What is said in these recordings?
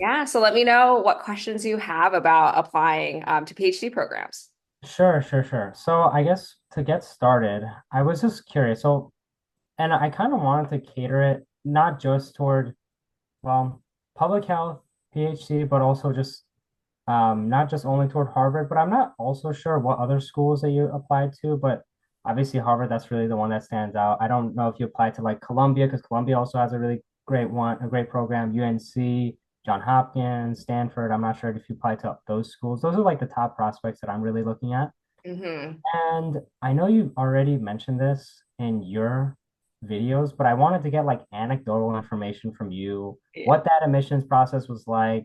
Yeah, so let me know what questions you have about applying to PhD programs. Sure. So I guess to get started, I was just curious. And I kind of wanted to cater it not just toward, well, public health, PhD, but also just not just only toward Harvard, but I'm not also sure what other schools that you applied to, but obviously Harvard, that's really the one that stands out. I don't know if you applied to like Columbia, because Columbia also has a really great one, a great program, UNC, John Hopkins, Stanford. I'm not sure if you applied to those schools. Those are like the top prospects that I'm really looking at. Hmm. And I know you already mentioned this in your videos, but I wanted to get like anecdotal information from you, Yeah. what that admissions process was like.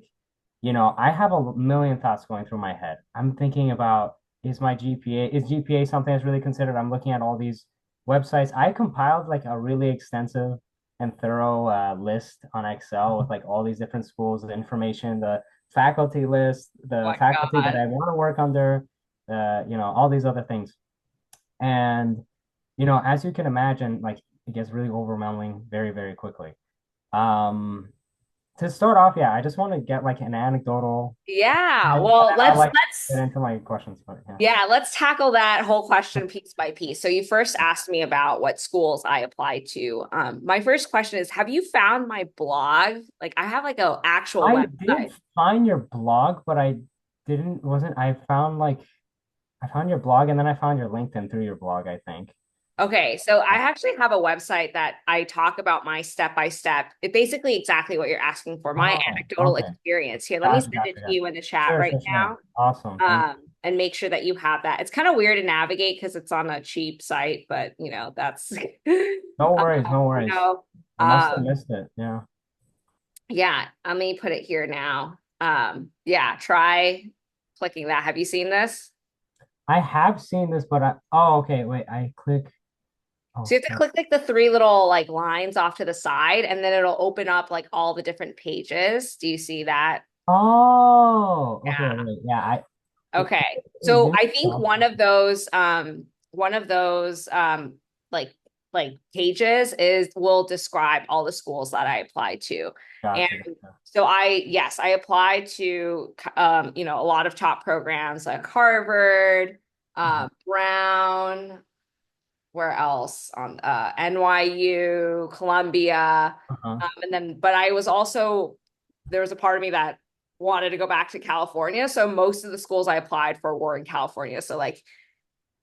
I have a million thoughts going through my head. I'm thinking about is GPA something that's really considered? I'm looking at all these websites. I compiled like a really extensive and thorough list on Excel with like all these different schools, the information, the faculty list, Oh the my faculty that God. I want to work under, all these other things. And, as you can imagine, like it gets really overwhelming very, very quickly. Um, to start off, yeah, I just want to get like an anecdotal, Yeah, and well, then I'll like get let's into my questions, but yeah. yeah, let's tackle that whole question piece by piece. So you first asked me about what schools I applied to. My first question is, have you found my blog? Like I have like a actual I did website. find your blog, but I didn't, wasn't, I found your blog and then I found your LinkedIn through your blog, I think. Okay, so I actually have a website that I talk about my step by step. It basically exactly what you're asking for, my Oh, anecdotal okay. experience. Here, let me Gotcha, send it gotcha, to gotcha. you in the chat Sure, right sure, sure. now. Awesome. Thank you. And make sure that you have that. It's kind of weird to navigate because it's on a cheap site, but that's No worries, no you worries. know, I must have um, missed it. Yeah. yeah, let me put it here now. Yeah, try clicking that. Have you seen this? I have seen this, but okay, wait, I click. So Oh, you have to click like the three little like lines off to the side, and then it'll open up like all the different pages. Do you see that? Okay, Yeah. wait, yeah, Okay. it So did I think stop. one of those like pages is will describe all the schools that I applied to. And Gotcha, gotcha. so yes, I applied to a lot of top programs like Harvard, Mhm. Brown, where else on NYU, Columbia, Uh-huh. and then but I was also there was a part of me that wanted to go back to California, so most of the schools I applied for were in California. So like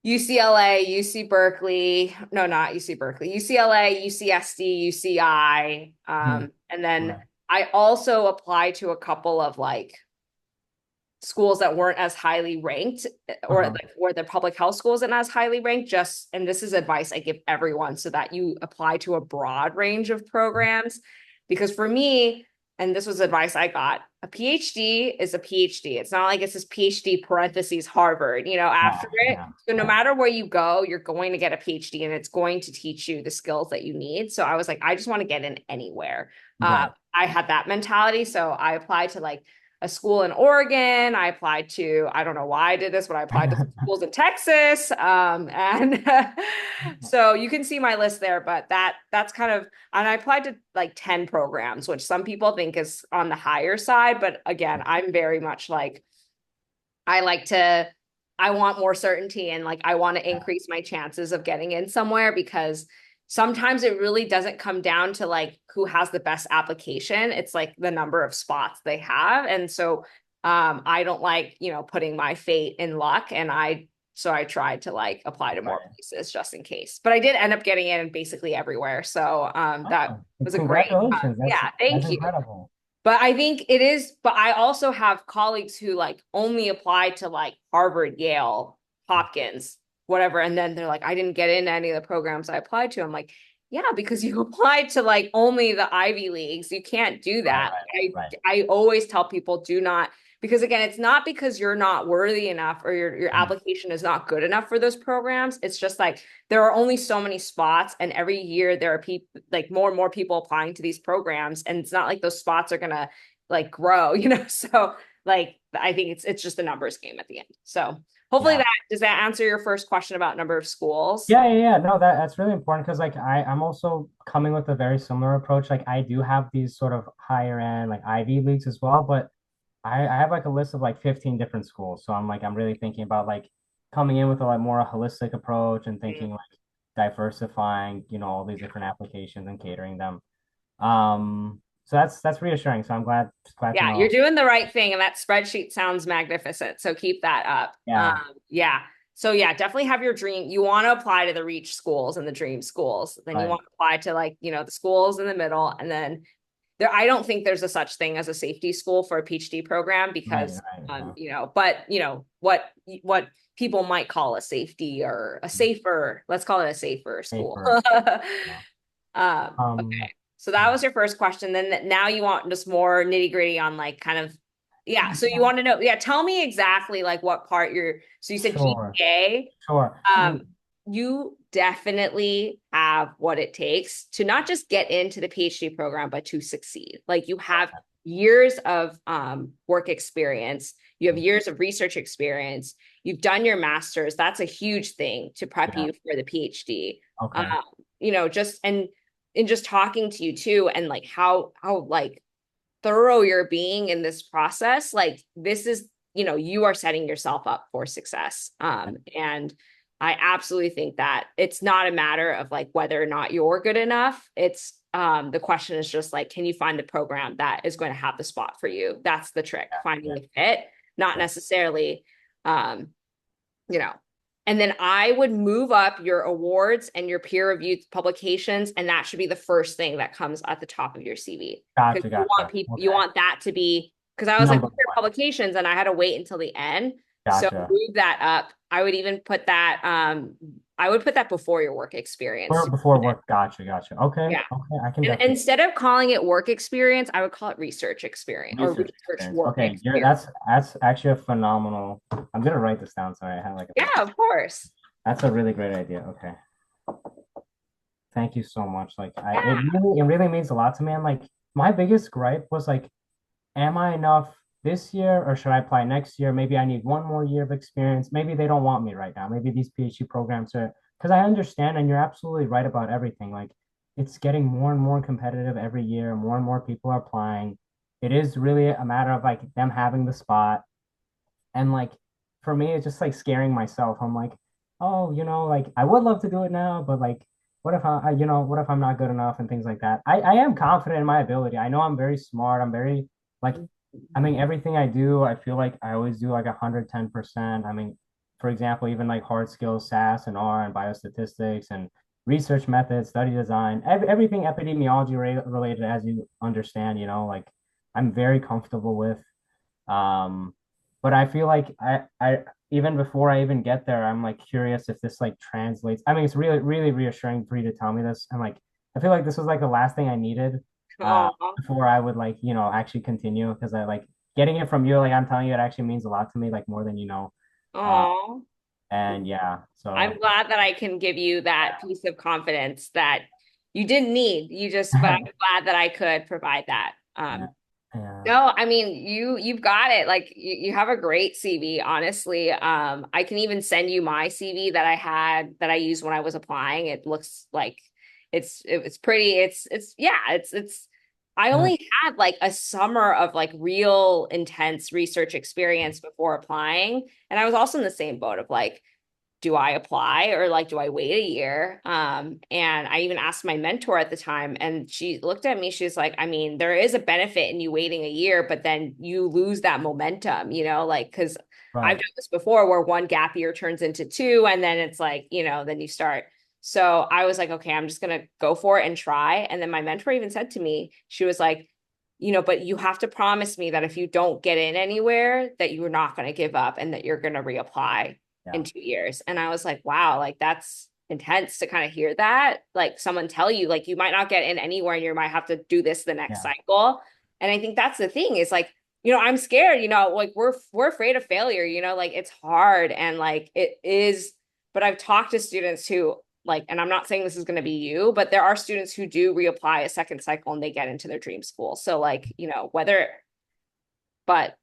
UCLA, UC Berkeley, no, not UC Berkeley, UCLA, UCSD, UCI, Mhm. and then Right. I also applied to a couple of like schools that weren't as highly ranked or Uh-huh. like where the public health schools and as highly ranked just and this is advice I give everyone so that you apply to a broad range of programs because for me and this was advice I got a PhD is a PhD. It's not like it's this PhD parentheses Harvard, Yeah, after it. yeah, So no yeah. matter where you go, you're going to get a PhD and it's going to teach you the skills that you need. So I was like, I just want to get in anywhere. Right. I had that mentality. So I applied to like a school in Oregon. I applied to, I don't know why I did this, but I applied to some schools in Texas. And so you can see my list there, but that's kind of, and I applied to like 10 programs, which some people think is on the higher side. But again, I'm very much like, I like to, I want more certainty and like I want to Yeah, increase my chances of getting in somewhere because sometimes it really doesn't come down to like who has the best application. It's like the number of spots they have. And so I don't like, putting my fate in luck. And so I tried to like apply to more right. places just in case. But I did end up getting in basically everywhere. So that Oh, was a great, congratulations. yeah, That's thank you. incredible. But I think it is, but I also have colleagues who like only apply to like Harvard, Yale, Hopkins, whatever. And then they're like, I didn't get into any of the programs I applied to. I'm like, yeah, because you applied to like only the Ivy Leagues. You can't do Right, that. right, I always tell people do not, because again, it's not because you're not worthy enough or your right. application is not good enough for those programs. It's just like there are only so many spots, and every year there are people like more and more people applying to these programs, and it's not like those spots are gonna like grow. So like I think it's just a numbers game at the end. So hopefully Yeah. that does that answer your first question about number of schools? Yeah. No, that's really important because like I'm also coming with a very similar approach. Like I do have these sort of higher end like Ivy leagues as well, but I have like a list of like 15 different schools. So I'm really thinking about like coming in with a like more holistic approach and Mm. thinking like diversifying, all these different applications and catering them. So that's reassuring. So I'm glad to Yeah, you're know. doing the right thing, and that spreadsheet sounds magnificent. So keep that up. Yeah, Yeah. So yeah, definitely have your dream. You want to apply to the reach schools and the dream schools. Then you right, want to apply to like, the schools in the middle. And then I don't think there's a such thing as a safety school for a PhD program because, yeah. but what people might call a safety or a safer, let's call it a safer school. Paper. Yeah. Um, Okay. So that was your first question. Then now you want just more nitty gritty on like kind of, yeah. So you yeah, want to know, yeah, tell me exactly like what part so you said sure, GPA. sure. Um, you definitely have what it takes to not just get into the PhD program, but to succeed. Like you have years of work experience, you have years of research experience, you've done your master's. That's a huge thing to prep Yeah, you for the PhD. Um, okay. just and in just talking to you too, and like how like thorough you're being in this process, like this is, you are setting yourself up for success. And I absolutely think that it's not a matter of like whether or not you're good enough. It's the question is just like, can you find the program that is going to have the spot for you? That's the trick, Yeah, finding the fit, not yeah, necessarily um, you know. And then I would move up your awards and your peer reviewed publications, and that should be the first thing that comes at the top of your CV. Because gotcha, you want gotcha. people, you Okay. want that to be, because I was like, Number what's your one. publications? And I had to wait until the end. So Gotcha. move that up. I would even put that, I would put that before your work experience. Before work. Gotcha. Okay. Yeah. Okay. I can And definitely instead of calling it work experience, I would call it research experience or research research experience. work Okay. experience. That's actually a phenomenal. I'm gonna write this down. Sorry, I have like a Yeah, pen. of course. That's a really great idea. Okay. Thank you so much. Like Yeah. it really means a lot to me. And like my biggest gripe was like, am I enough this year or should I apply next year? Maybe I need one more year of experience. Maybe they don't want me right now. Maybe these PhD programs are because I understand and you're absolutely right about everything. Like it's getting more and more competitive every year. More and more people are applying. It is really a matter of like them having the spot. And like for me, it's just like scaring myself. I'm like, oh, like I would love to do it now, but like, what if what if I'm not good enough and things like that. I am confident in my ability. I know I'm very smart. I'm very like, I mean, everything I do, I feel like I always do like 110%. I mean, for example, even like hard skills, SAS and R and biostatistics and research methods, study design, everything epidemiology related, as you understand, like I'm very comfortable with. Um, but I feel like I even before I even get there, I'm like curious if this like translates. I mean, it's really reassuring for you to tell me this. And like I feel like this was like the last thing I needed Oh, before I would like, actually continue because I like getting it from you, like I'm telling you, it actually means a lot to me, like more than you know. Uh, oh. and yeah, I'm so glad that I can give you that piece of confidence that you didn't need. But I'm glad that I could provide that. yeah, yeah, No, I mean you've got it. Like you have a great CV, honestly. I can even send you my CV that I used when I was applying. It looks like it's pretty. It's yeah, it's I yeah, only had like a summer of like real intense research experience before applying. And I was also in the same boat of like, do I apply or like do I wait a year? And I even asked my mentor at the time, and she looked at me. She's like, I mean, there is a benefit in you waiting a year, but then you lose that momentum, like because I've right, done this before where one gap year turns into two, and then it's like, then you start. So I was like, okay, I'm just gonna go for it and try. And then my mentor even said to me, she was like, but you have to promise me that if you don't get in anywhere, that you're not going to give up and that you're going to reapply yeah, in 2 years. And I was like, wow, like that's intense to kind of hear that. Like someone tell you, like you might not get in anywhere and you might have to do this the next yeah, cycle. And I think that's the thing is like, I'm scared, like we're afraid of failure, like it's hard and like it is, but I've talked to students who like, and I'm not saying this is going to be you, but there are students who do reapply a second cycle and they get into their dream school. So like, whether, but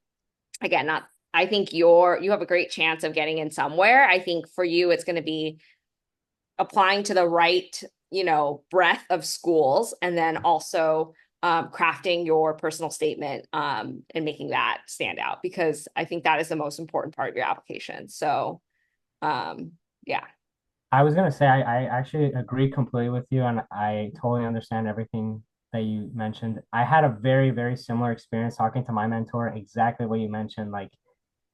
again, not I think you have a great chance of getting in somewhere. I think for you, it's going to be applying to the right, breadth of schools, and then also crafting your personal statement and making that stand out, because I think that is the most important part of your application. So, um, yeah. I was gonna say I actually agree completely with you, and I totally understand everything that you mentioned. I had a very, very similar experience talking to my mentor, exactly what you mentioned. Like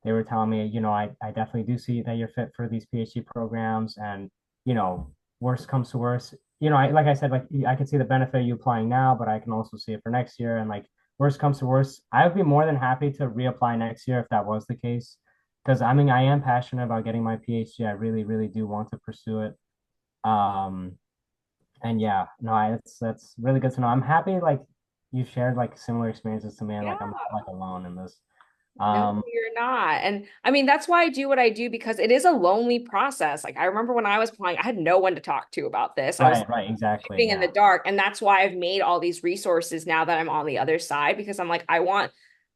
they were telling me, I definitely do see that you're fit for these PhD programs, and you know, worst comes to worst, like I said, like I could see the benefit of you applying now, but I can also see it for next year, and like worst comes to worst, I would be more than happy to reapply next year if that was the case. Because I mean, I am passionate about getting my PhD. I really, really do want to pursue it. Um, and yeah, no, that's really good to know. I'm happy like you shared like similar experiences to me, and Yeah. like I'm not like alone in this. No, Um, you're not. And I mean, that's why I do what I do, because it is a lonely process. Like I remember when I was applying, I had no one to talk to about this. I was right, right, exactly. shooting in the Yeah. dark. And that's why I've made all these resources now that I'm on the other side, because I'm like, I want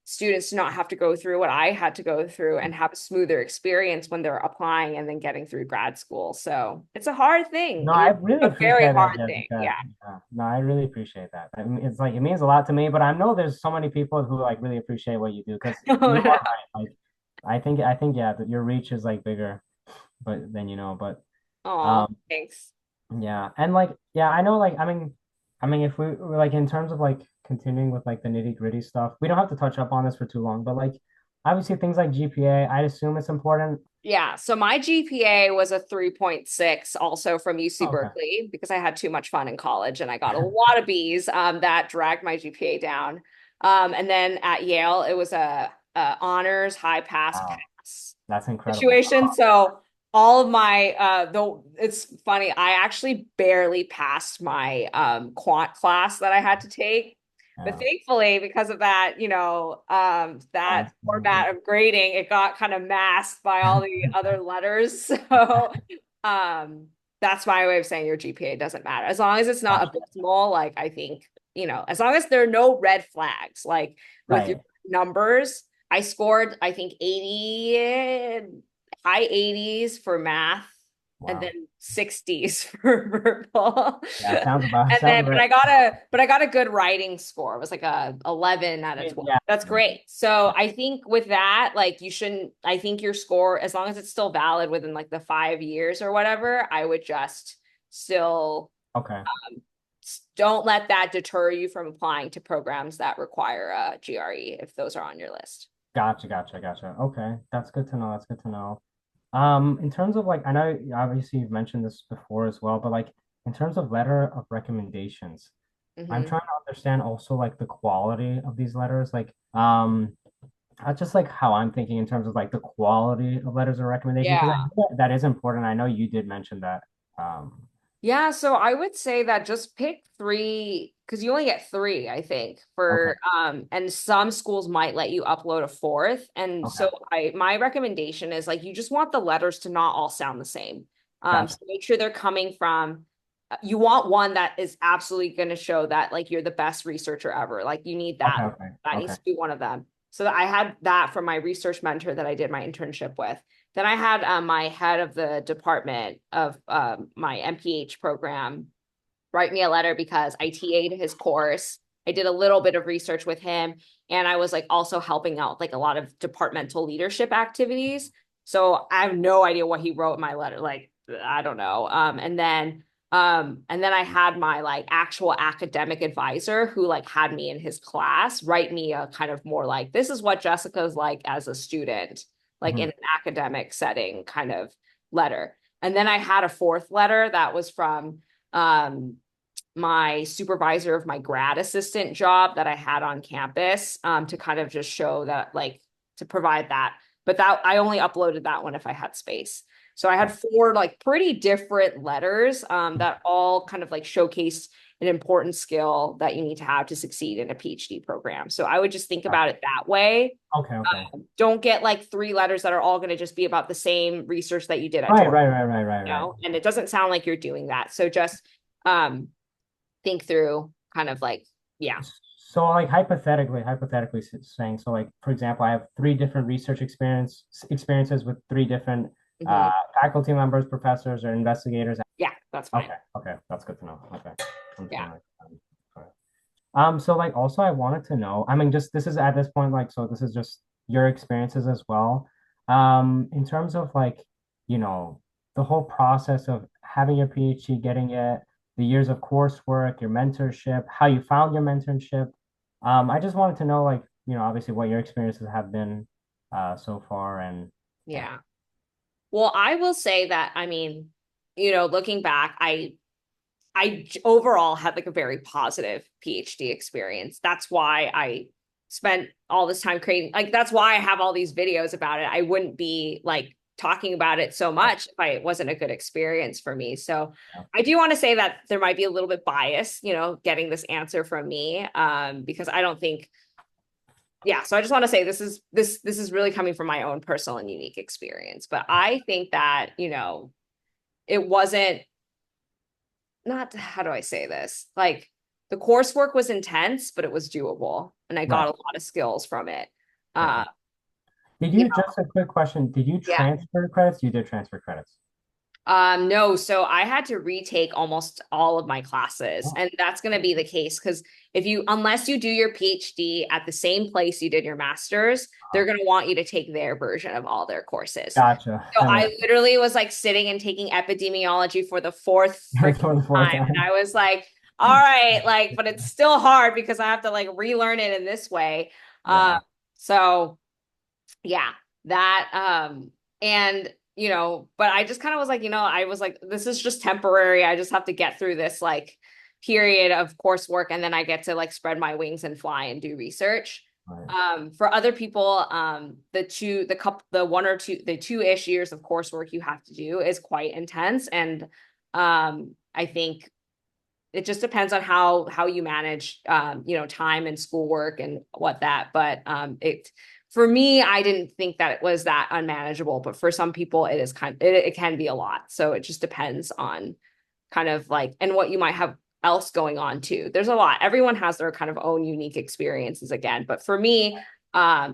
students to not have to go through what I had to go through and have a smoother experience when they're applying and then getting through grad school. So it's a hard thing. No, I really A very appreciate that, hard thing. Jessica. Yeah. Yeah. No, I really appreciate that. I mean, it's like it means a lot to me, but I know there's so many people who like really appreciate what you do because Oh, you are no. right. Like, I think, yeah, that your reach is like bigger, but then but Oh, um, thanks. yeah, and like, yeah, I know, like, I mean, if we like in terms of like continuing with like the nitty-gritty stuff, we don't have to touch up on this for too long, but like, obviously things like GPA, I'd assume it's important. Yeah, so my GPA was a 3.6, also from UC Oh, okay. Berkeley, because I had too much fun in college and I got a lot of B's that dragged my GPA down. And then at Yale, it was a honors high Wow, pass that's incredible. situation. So all of my though it's funny, I actually barely passed my quant class that I had to take. But Yeah, thankfully, because of that, that that's format of grading, it got kind of masked by all the other letters. So that's my way of saying your GPA doesn't matter. As long as it's not gotcha. abysmal, like I think, as long as there are no red flags, like with your Right. numbers. I scored, I think, 80, high 80s for math, and Wow. then 60s for verbal. Yeah, sounds about And sounds then, right. but I got a good writing score. It was like a 11 out of 12. Yeah. That's great. So I think with that, like you shouldn't, I think your score, as long as it's still valid within like the 5 years or whatever, I would just still Okay. don't let that deter you from applying to programs that require a GRE if those are on your list. Gotcha, gotcha, gotcha. Okay. That's good to know. That's good to know. In terms of like, I know obviously you've mentioned this before as well, but like in terms of letter of recommendations, I'm Hmm. trying to understand also like the quality of these letters, like not just like how I'm thinking in terms of like the quality of letters of recommendation, because I Yeah. think that is important. I know you did mention that. Um, Yeah, so I would say that just pick three, because you only get three, I think, okay, and some schools might let you upload a fourth. And okay, so my recommendation is like you just want the letters to not all sound the same. gotcha. So make sure they're coming from, you want one that is absolutely going to show that like you're the best researcher ever. Like you need Okay, that. okay, That okay. needs to be one of them. So I had that from my research mentor that I did my internship with. Then I had my head of the department of my MPH program write me a letter because I TA'd his course. I did a little bit of research with him, and I was like also helping out like a lot of departmental leadership activities. So I have no idea what he wrote in my letter. Like I don't know. And then I had my like actual academic advisor who like had me in his class write me a kind of more like this is what Jessica's like as a student, like in Mhm. an academic setting kind of letter. And then I had a fourth letter that was from um, my supervisor of my grad assistant job that I had on campus to kind of just show that, like, to provide that. But that I only uploaded that one if I had space. So I had four like pretty different letters that all kind of like showcase an important skill that you need to have to succeed in a PhD program. So I would just think about it that way. Okay, okay. Don't get like three letters that are all going to just be about the same research that you did at Right, Georgia, right, right, right, right, right. and it doesn't sound like you're doing that. So just um think through kind of like Yeah. So like hypothetically saying, so like for example, I have three different research experiences with three different Hmm. faculty members, professors, or investigators. Yeah, that's fine. Okay, okay, that's good to know. Okay, I'm just Yeah. gonna sorry. So like also I wanted to know, I mean, just this is at this point, like, so this is just your experiences as well. In terms of like, you know, the whole process of having your PhD, getting it, the years of coursework, your mentorship, how you found your mentorship. I just wanted to know, like, obviously what your experiences have been so far, and yeah. Yeah. Well, I will say that, I mean, looking back, overall had like a very positive PhD experience. That's why I spent all this time creating, like, that's why I have all these videos about it. I wouldn't be like talking about it so much if it wasn't a good experience for me. So Yeah. I do want to say that there might be a little bit bias, getting this answer from me, because I don't think, yeah. So I just want to say this is really coming from my own personal and unique experience. But I think that, it wasn't, not, how do I say this? Like, the coursework was intense, but it was doable, and I got Right, a lot of skills from it. Uh, right. Did you you, just a quick question, did you yeah. transfer credits? You did transfer credits. No, so I had to retake almost all of my classes, Oh, and that's going to be the case because unless you do your PhD at the same place you did your master's, they're going to want you to take their version of all their courses. gotcha. So That makes I literally was like sitting and taking epidemiology for the fourth sense freaking for the fourth time. And time. I was like, all right, like, but it's still hard because I have to like relearn it in this way. Yeah, So yeah, that and but I just kind of was like, I was like, this is just temporary. I just have to get through this like period of coursework, and then I get to like spread my wings and fly and do research. right. For other people, the 1 or 2, the 2-ish years of coursework you have to do is quite intense. And I think it just depends on how you manage time and schoolwork and what that, but it for me, I didn't think that it was that unmanageable, but for some people it is it can be a lot. So it just depends on kind of like, and what you might have else going on too. There's a lot. Everyone has their kind of own unique experiences again. But for me, I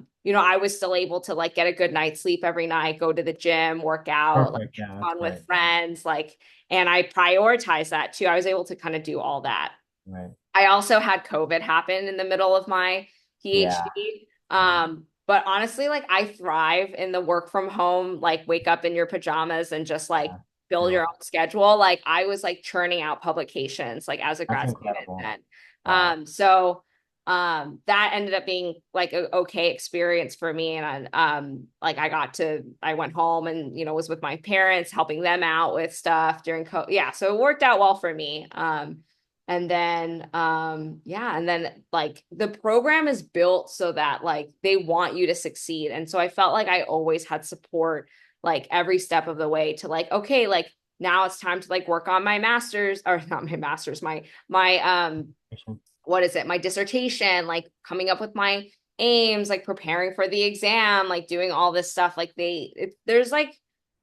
was still able to like get a good night's sleep every night, go to the gym, work out, like Perfect. Yeah, have that's fun with great. friends, like, and I prioritize that too. I was able to kind of do all that. Right. I also had COVID happen in the middle of my Yeah. PhD. Yeah. But honestly, like, I thrive in the work from home, like wake up in your pajamas and just like Yeah. build Do your it. own schedule. Like, I was like churning out publications like as a That's grad student incredible. then. Wow. So that ended up being like a okay experience for me. And like I went home and was with my parents, helping them out with stuff during COVID. Yeah, so it worked out well for me. And then yeah, and then like the program is built so that like they want you to succeed. And so I felt like I always had support like every step of the way to like, okay, like now it's time to like work on my master's, or not my master's, my what is it? My dissertation, like coming up with my aims, like preparing for the exam, like doing all this stuff. Like there's like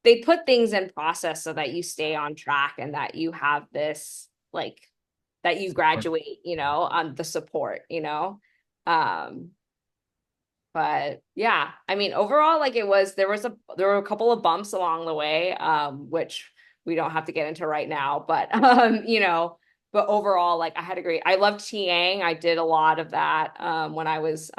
they put things in process so that you stay on track and that you have this like that you Support. graduate, on the support, Um, but yeah, I mean, overall, like there were a couple of bumps along the way, which we don't have to get into right now, but but overall, like I loved TAing. I did a lot of that when I was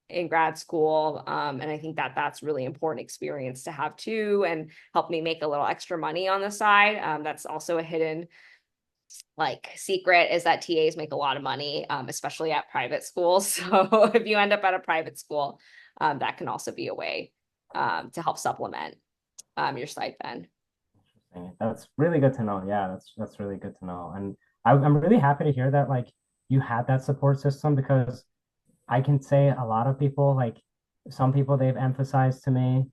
in grad school. And I think that that's really important experience to have too, and helped me make a little extra money on the side. That's also a hidden like secret, is that TAs make a lot of money, especially at private schools. So if you end up at a private school, that can also be a way to help supplement your stipend. Interesting. That's really good to know. Yeah, that's really good to know. And I'm really happy to hear that like you had that support system because I can say a lot of people, like some people they've emphasized to me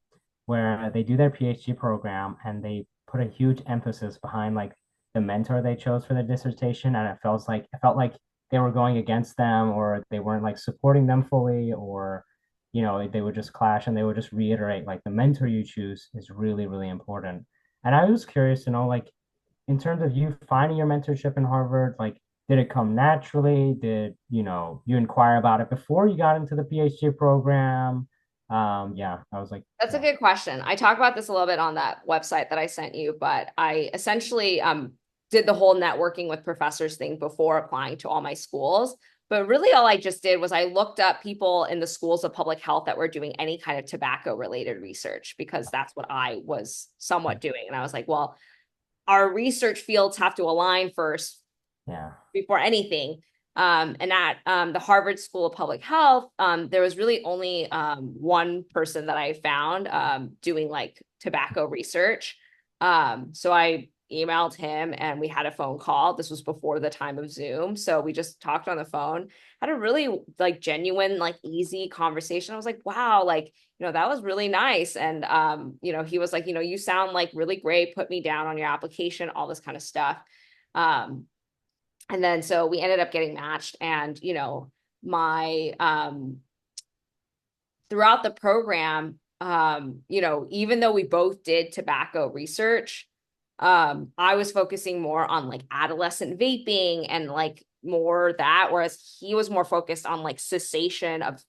where they do their PhD program and they put a huge emphasis behind like the mentor they chose for their dissertation, and it felt like they were going against them or they weren't like supporting them fully, or they would just clash, and they would just reiterate like the mentor you choose is really, really important. And I was curious to know, like, in terms of you finding your mentorship in Harvard, like did it come naturally? Did, you inquire about it before you got into the PhD program? Yeah, I was like, That's a yeah, good question. I talk about this a little bit on that website that I sent you, but I essentially did the whole networking with professors thing before applying to all my schools. But really, all I just did was I looked up people in the schools of public health that were doing any kind of tobacco related research because that's what I was somewhat doing. And I was like, well, our research fields have to align first yeah, before anything. And at the Harvard School of Public Health, there was really only one person that I found doing like tobacco research. So I emailed him and we had a phone call. This was before the time of Zoom. So we just talked on the phone, had a really like genuine, like easy conversation. I was like, wow, like, that was really nice. And, he was like, you sound like really great. Put me down on your application, all this kind of stuff. Um, and then so we ended up getting matched and my throughout the program, even though we both did tobacco research, I was focusing more on like adolescent vaping and like more that, whereas he was more focused on like cessation of,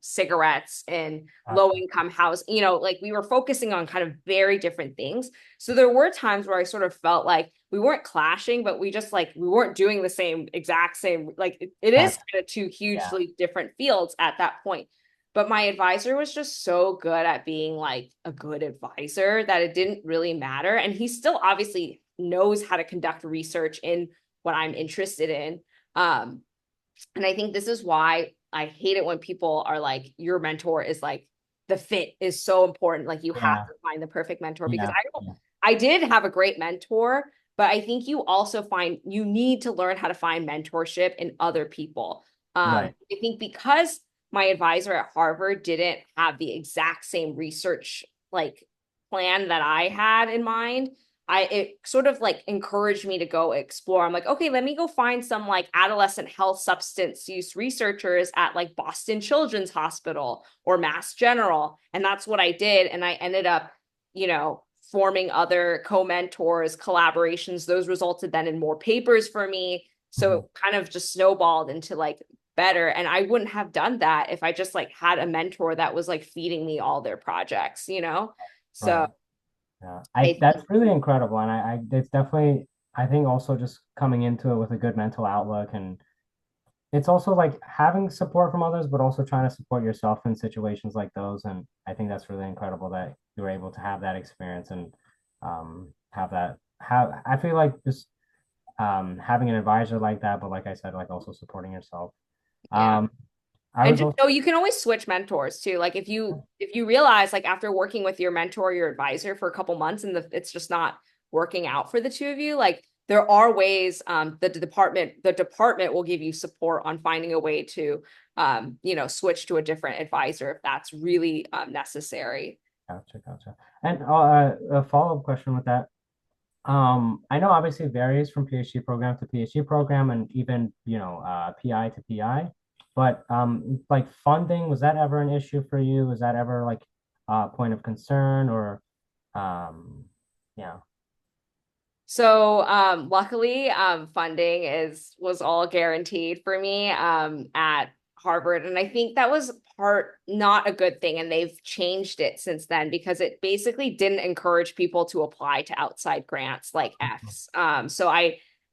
cigarettes in low gotcha. income house, like we were focusing on kind of very different things. So there were times where I sort of felt like we weren't clashing, but we just like we weren't doing the same exact same, like it is Gotcha. kind of two Yeah, hugely different fields at that point. But my advisor was just so good at being like a good advisor that it didn't really matter. And he still obviously knows how to conduct research in what I'm interested in. Um, and I think this is why I hate it when people are like, your mentor is like, the fit is so important. Like you have yeah, to find the perfect mentor because yeah, yeah. I did have a great mentor, but I think you need to learn how to find mentorship in other people. Right. I think because my advisor at Harvard didn't have the exact same research like plan that I had in mind, it sort of like encouraged me to go explore. I'm like, okay, let me go find some like adolescent health substance use researchers at like Boston Children's Hospital or Mass General. And that's what I did. And I ended up, forming other co-mentors, collaborations. Those resulted then in more papers for me. So Mhm. it kind of just snowballed into like better. And I wouldn't have done that if I just like had a mentor that was like feeding me all their projects. So Right. Yeah. I That's really incredible. And it's definitely, I think also just coming into it with a good mental outlook, and it's also like having support from others, but also trying to support yourself in situations like those. And I think that's really incredible that you were able to have that experience and I feel like just having an advisor like that, but like I said, like also supporting yourself. yeah. Um, I And was just also know you can always switch mentors too. Like if you realize like after working with your mentor, your advisor for a couple months and it's just not working out for the two of you, like there are ways the department will give you support on finding a way to switch to a different advisor if that's really necessary. gotcha, gotcha. And a follow-up question with that. I know obviously it varies from PhD program to PhD program and even, PI to PI, but like funding, was that ever an issue for you? Was that ever like a point of concern or yeah, So luckily funding is was all guaranteed for me at Harvard. And I think that was part not a good thing. And they've changed it since then because it basically didn't encourage people to apply to outside grants like Fs.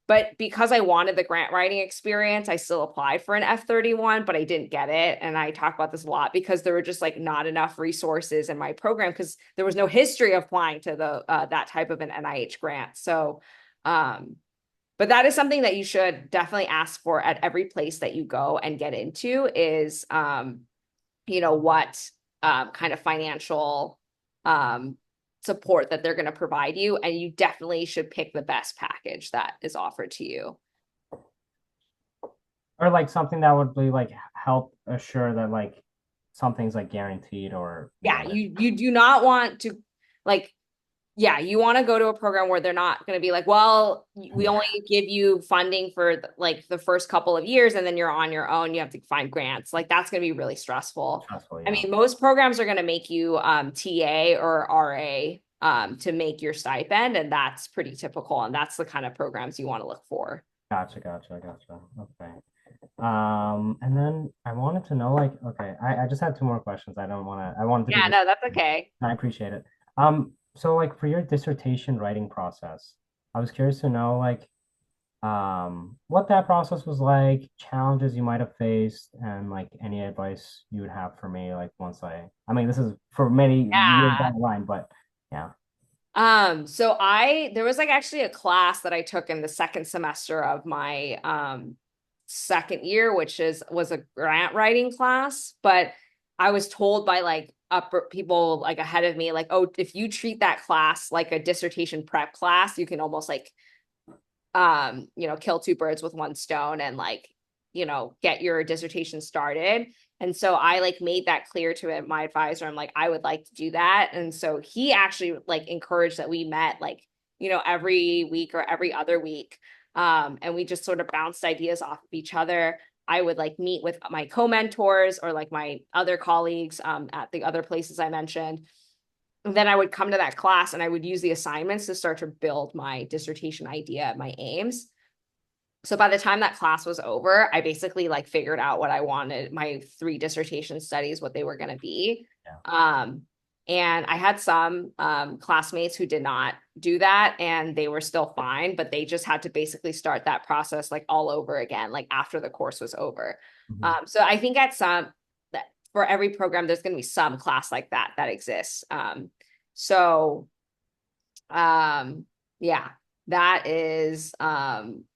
But because I wanted the grant writing experience, I still applied for an F-31, but I didn't get it. And I talk about this a lot because there were just like not enough resources in my program because there was no history of applying to the that type of an NIH grant. So, um, but that is something that you should definitely ask for at every place that you go and get into is, what kind of financial um, support that they're going to provide you. And you definitely should pick the best package that is offered to you. or like something that would be like help assure that like something's like guaranteed or Yeah, you do not want to like yeah, you want to go to a program where they're not going to be like, well, we yeah, only give you funding for like the first couple of years and then you're on your own. You have to find grants. Like that's going to be really stressful. stressful, I yeah. mean, most programs are going to make you TA or RA to make your stipend, and that's pretty typical. And that's the kind of programs you want to look for. Gotcha. Okay. And then I wanted to know, like, okay, I just had two more questions. I wanted to be Yeah, no, that's respectful. okay. I appreciate it. So like for your dissertation writing process, I was curious to know, like, what that process was like, challenges you might have faced, and like any advice you would have for me, like I mean, this is for many years Yeah. down the line, but yeah, So there was like actually a class that I took in the second semester of my second year, was a grant writing class, but I was told by like upper people like ahead of me, like, oh, if you treat that class like a dissertation prep class, you can almost like kill two birds with one stone and like, get your dissertation started. And so I like made that clear to it, my advisor. I'm like, I would like to do that. And so he actually like encouraged that we met like, every week or every other week. And we just sort of bounced ideas off of each other. I would like meet with my co-mentors or like my other colleagues at the other places I mentioned. And then I would come to that class and I would use the assignments to start to build my dissertation idea, my aims. So by the time that class was over, I basically like figured out what I wanted, my three dissertation studies, what they were going to be. yeah, Um, and I had some classmates who did not do that and they were still fine, but they just had to basically start that process like all over again, like after the course was over. mhm. So I think that for every program, there's going to be some class like that exists. So um, yeah, that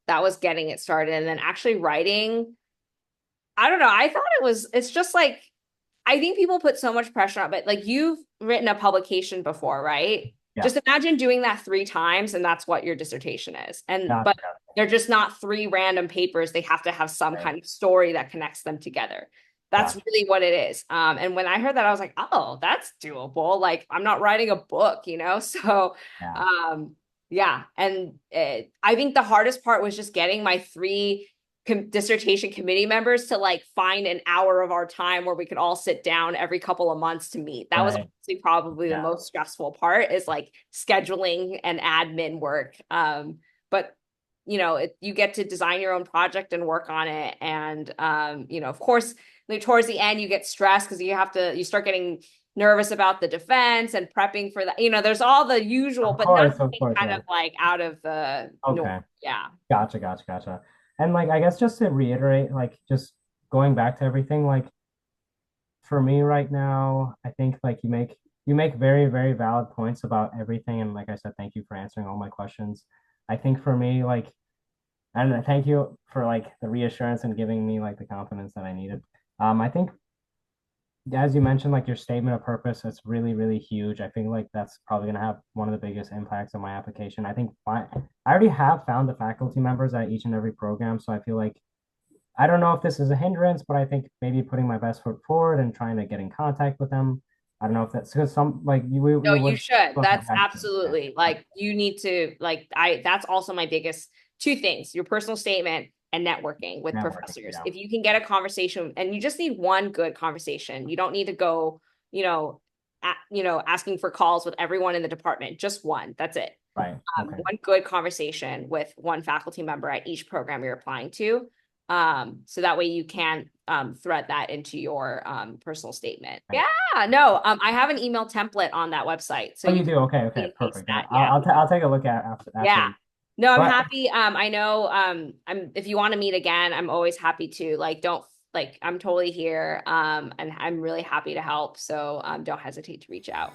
was getting it started. And then actually writing, I don't know. It's just like, I think people put so much pressure on, but like you've written a publication before, right? Yeah, Just imagine doing that three times and that's what your dissertation is. But gotcha. they're just not three random papers. They have to have some Right, kind of story that connects them together. That's gotcha. really what it is. And when I heard that, I was like, oh, that's doable. Like I'm not writing a book, So, Yeah, um, yeah. And I think the hardest part was just getting my three dissertation committee members to like find an hour of our time where we could all sit down every couple of months to meet. That was right. honestly probably the Yeah, most stressful part is like scheduling and admin work. But you get to design your own project and work on it. And of course, like, towards the end you get stressed because you start getting nervous about the defense and prepping for that. There's all the usual, but of nothing course, kind yeah. of like out of the norm. Okay. Yeah. Gotcha. And like, I guess just to reiterate, like, just going back to everything, like, for me right now, I think like you make very valid points about everything. And like I said, thank you for answering all my questions. I think for me, like, and thank you for like the reassurance and giving me like the confidence that I needed. I think as you mentioned, like your statement of purpose, it's really huge. I think like that's probably gonna have one of the biggest impacts on my application. I already have found the faculty members at each and every program, so I feel like I don't know if this is a hindrance, but I think maybe putting my best foot forward and trying to get in contact with them. I don't know if that's because some like No, we you would should. both have That's had to. Yeah. absolutely like you need to that's also my biggest two things, your personal statement and networking with Networking. professors. Yeah. If you can get a conversation and you just need one good conversation. You don't need to go, asking for calls with everyone in the department. Just one. That's it. Right. Okay. One good conversation with one faculty member at each program you're applying to. So that way you can thread that into your personal statement. Right. Yeah, no, I have an email template on that website, so Oh, you you can do? Okay. copy Okay. and paste Perfect. that. Yeah, I'll take a look at yeah. after. No, I'm But happy. I know. If you want to meet again, I'm always happy to. Like, don't I'm totally here. And I'm really happy to help. So don't hesitate to reach out.